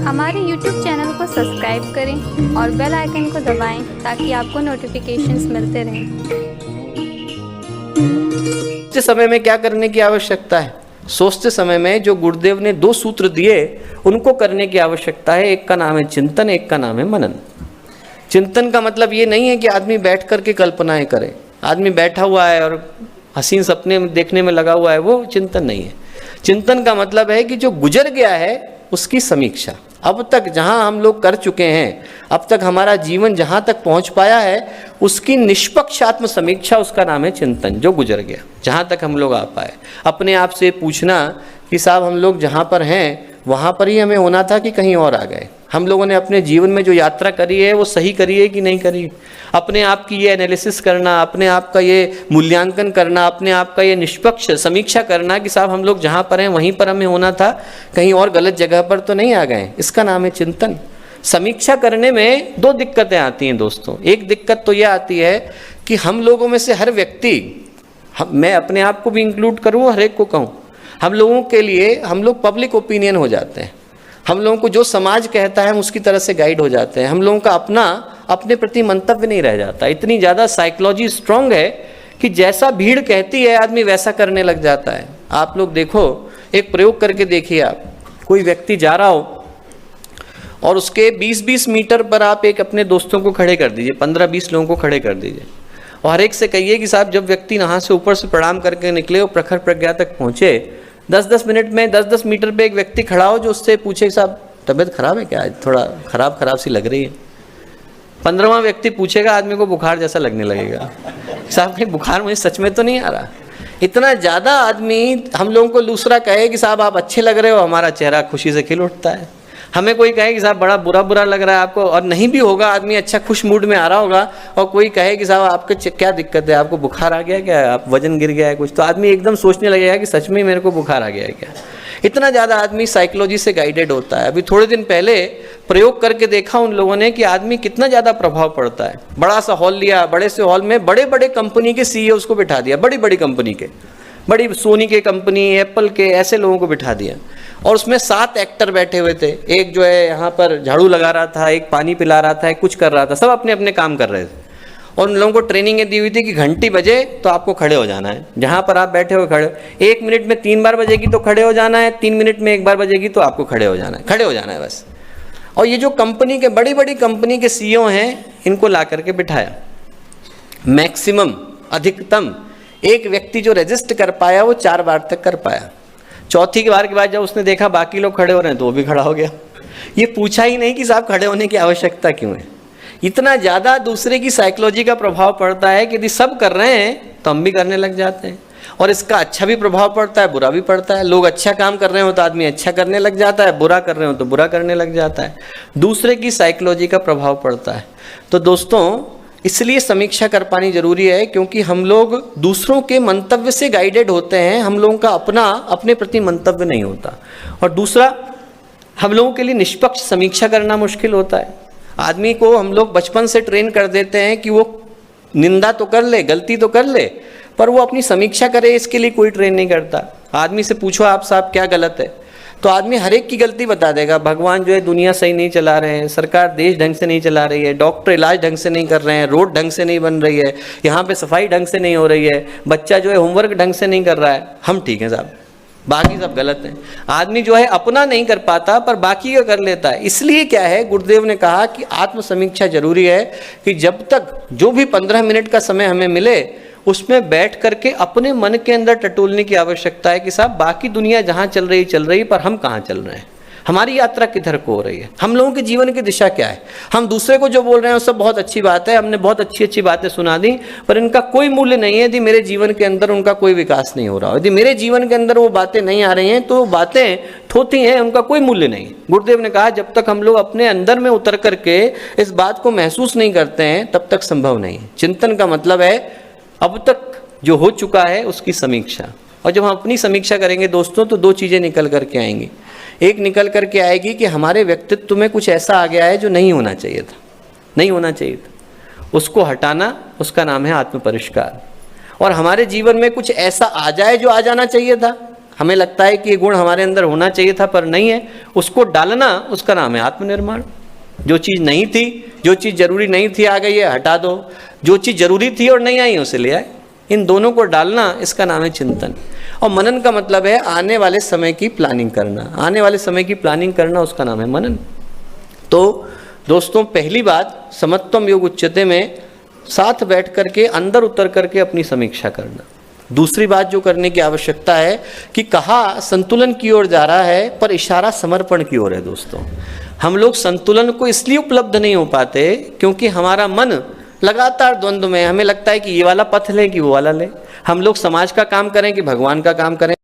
हमारे YouTube channel को subscribe करें और बेल आइकन को दबाएं ताकि आपको नोटिफिकेशंस मिलते रहें। सोचते समय में क्या करने की आवश्यकता है? सोचते समय में जो गुरुदेव ने 2 सूत्र दिए उनको करने की आवश्यकता है। एक का नाम है चिंतन, एक का नाम है मनन। चिंतन का मतलब ये नहीं है कि आदमी बैठ करके कल्पनाएं करे। आदमी बैठा हुआ है और हसीन सपने देखने में लगा हुआ है, वो चिंतन नहीं है। चिंतन का मतलब है कि जो गुजर गया है उसकी समीक्षा। अब तक जहां हम लोग कर चुके हैं, अब तक हमारा जीवन जहां तक पहुंच पाया है, उसकी निष्पक्ष आत्म समीक्षा, उसका नाम है चिंतन। जो गुजर गया, जहां तक हम लोग आ पाए, अपने आप से पूछना कि साहब हम लोग जहां पर हैं वहां पर ही हमें होना था कि कहीं और आ गए। हम लोगों ने अपने जीवन में जो यात्रा करी है वो सही करी है कि नहीं करी। अपने आप की ये एनालिसिस करना, अपने आप का ये मूल्यांकन करना, अपने आप का ये निष्पक्ष समीक्षा करना कि साहब हम लोग जहाँ पर हैं वहीं पर हमें होना था, कहीं और गलत जगह पर तो नहीं आ गए। इसका नाम है चिंतन। समीक्षा करने में 2 दिक्कतें आती हैं दोस्तों। एक दिक्कत तो यह आती है कि हम लोगों में से हर व्यक्ति, मैं अपने आप को भी इंक्लूड करूँ, हर एक को कहूँ, हम लोगों के लिए हम लोग पब्लिक ओपिनियन हो जाते हैं। हम लोगों को जो समाज कहता है हम उसकी तरह से गाइड हो जाते हैं। हम लोगों का अपने प्रति मंतव्य नहीं रह जाता। इतनी ज़्यादा साइकोलॉजी स्ट्रांग है कि जैसा भीड़ कहती है आदमी वैसा करने लग जाता है। आप लोग देखो, एक प्रयोग करके देखिए। आप कोई व्यक्ति जा रहा हो और उसके 20-20 मीटर पर आप एक अपने दोस्तों को खड़े कर दीजिए, 15-20 लोगों को खड़े कर दीजिए और हर एक से कहिए कि साहब जब व्यक्ति यहाँ से ऊपर से प्रणाम करके निकले और प्रखर प्रज्ञा तक पहुँचे, 10-10 मिनट में 10-10 मीटर पे एक व्यक्ति खड़ा हो जो उससे पूछे साहब तबीयत खराब है क्या, थोड़ा खराब सी लग रही है। 15वां व्यक्ति पूछेगा, आदमी को बुखार जैसा लगने लगेगा, साहब कहीं बुखार मुझे सच में तो नहीं आ रहा। इतना ज़्यादा आदमी हम लोगों को दूसरा कहे कि साहब आप अच्छे लग रहे हो, हमारा चेहरा खुशी से खिल उठता है। हमें कोई कहे कि साहब बड़ा बुरा लग रहा है आपको, और नहीं भी होगा, आदमी अच्छा खुश मूड में आ रहा होगा, और कोई कहे कि साहब आपके क्या दिक्कत है, आपको बुखार आ गया क्या, आप वजन गिर गया है कुछ, तो आदमी एकदम सोचने लगेगा कि सच में मेरे को बुखार आ गया है क्या। इतना ज़्यादा आदमी साइकोलॉजी से गाइडेड होता है। अभी थोड़े दिन पहले प्रयोग करके देखा उन लोगों ने कि आदमी कितना ज़्यादा प्रभाव पड़ता है। बड़ा सा हॉल लिया, बड़े से हॉल में बड़े बड़े कंपनी के CEO को बिठा दिया, बड़ी बड़ी कंपनी के, बड़ी सोनी के कंपनी, एप्पल के, ऐसे लोगों को बिठा दिया और उसमें 7 एक्टर बैठे हुए थे। एक जो है यहाँ पर झाड़ू लगा रहा था, एक पानी पिला रहा था, एक कुछ कर रहा था, सब अपने अपने काम कर रहे थे। और उन लोगों को ट्रेनिंग दी हुई थी कि घंटी बजे तो आपको खड़े हो जाना है, जहाँ पर आप बैठे हो खड़े, 1 मिनट में 3 बार बजेगी तो खड़े हो जाना है, 3 मिनट में 1 बार बजेगी तो आपको खड़े हो जाना है बस। और ये जो कंपनी के बड़ी बड़ी कंपनी के CEO हैं, इनको ला करके बिठाया। मैक्सिमम, अधिकतम एक व्यक्ति जो रजिस्ट कर पाया वो 4 बार तक कर पाया। चौथी बार के बाद जब उसने देखा बाकी लोग खड़े हो रहे हैं तो वो भी खड़ा हो गया। ये पूछा ही नहीं कि साहब खड़े होने की आवश्यकता क्यों है। इतना ज़्यादा दूसरे की साइकोलॉजी का प्रभाव पड़ता है कि यदि सब कर रहे हैं तो हम भी करने लग जाते हैं, और इसका अच्छा भी प्रभाव पड़ता है, बुरा भी पड़ता है। लोग अच्छा काम कर रहे हो तो आदमी अच्छा करने लग जाता है, बुरा कर रहे हो तो बुरा करने लग जाता है। दूसरे की साइकोलॉजी का प्रभाव पड़ता है। तो दोस्तों, इसलिए समीक्षा कर पानी जरूरी है, क्योंकि हम लोग दूसरों के मंतव्य से गाइडेड होते हैं, हम लोगों का अपने प्रति मंतव्य नहीं होता। और दूसरा, हम लोगों के लिए निष्पक्ष समीक्षा करना मुश्किल होता है। आदमी को हम लोग बचपन से ट्रेन कर देते हैं कि वो निंदा तो कर ले, गलती तो कर ले, पर वो अपनी समीक्षा करे, इसके लिए कोई ट्रेन नहीं करता। आदमी से पूछो आप साहब क्या गलत है, तो आदमी हर एक की गलती बता देगा। भगवान जो है दुनिया सही नहीं चला रहे हैं, सरकार देश ढंग से नहीं चला रही है, डॉक्टर इलाज ढंग से नहीं कर रहे हैं, रोड ढंग से नहीं बन रही है, यहाँ पे सफाई ढंग से नहीं हो रही है, बच्चा जो है होमवर्क ढंग से नहीं कर रहा है, हम ठीक हैं साहब, बाकी सब गलत हैं। आदमी जो है अपना नहीं कर पाता पर बाकी का कर लेता है। इसलिए क्या है, गुरुदेव ने कहा कि आत्म समीक्षा जरूरी है कि जब तक जो भी 15 मिनट का समय हमें मिले उसमें बैठ करके अपने मन के अंदर टटोलने की आवश्यकता है कि साहब बाकी दुनिया जहाँ चल रही पर हम कहाँ चल रहे हैं, हमारी यात्रा किधर को हो रही है, हम लोगों के जीवन की दिशा क्या है। हम दूसरे को जो बोल रहे हैं वो सब बहुत अच्छी बात है, हमने बहुत अच्छी अच्छी बातें सुना दी, पर इनका कोई मूल्य नहीं है यदि मेरे जीवन के अंदर उनका कोई विकास नहीं हो रहा। यदि मेरे जीवन के अंदर वो बातें नहीं आ रही हैं तो बातें थोती हैं, उनका कोई मूल्य नहीं। गुरुदेव ने कहा जब तक हम लोग अपने अंदर में उतर करके इस बात को महसूस नहीं करते हैं तब तक संभव नहीं। चिंतन का मतलब है अब तक जो हो चुका है उसकी समीक्षा। और जब हम अपनी समीक्षा करेंगे दोस्तों तो 2 चीज़ें निकल करके आएंगी। एक निकल करके आएगी कि हमारे व्यक्तित्व में कुछ ऐसा आ गया है जो नहीं होना चाहिए था, उसको हटाना, उसका नाम है आत्म परिष्कार। और हमारे जीवन में कुछ ऐसा आ जाए जो आ जाना चाहिए था, हमें लगता है कि ये गुण हमारे अंदर होना चाहिए था पर नहीं है, उसको डालना, उसका नाम है आत्मनिर्माण। जो चीज़ नहीं थी, जो चीज़ जरूरी नहीं थी आ गई है, हटा दो। जो चीज़ जरूरी थी और नहीं आई उसे ले आए। इन दोनों को डालना, इसका नाम है चिंतन। और मनन का मतलब है आने वाले समय की प्लानिंग करना। आने वाले समय की प्लानिंग करना, उसका नाम है मनन। तो दोस्तों, पहली बात समत्वम योग उच्यते में साथ बैठ करके अंदर उतर करके अपनी समीक्षा करना। दूसरी बात जो करने की आवश्यकता है कि कहा संतुलन की ओर जा रहा है पर इशारा समर्पण की ओर है। दोस्तों, हम लोग संतुलन को इसलिए उपलब्ध नहीं हो पाते क्योंकि हमारा मन लगातार द्वंद्व में। हमें लगता है कि ये वाला पथ लें कि वो वाला लें, हम लोग समाज का काम करें कि भगवान का काम करें।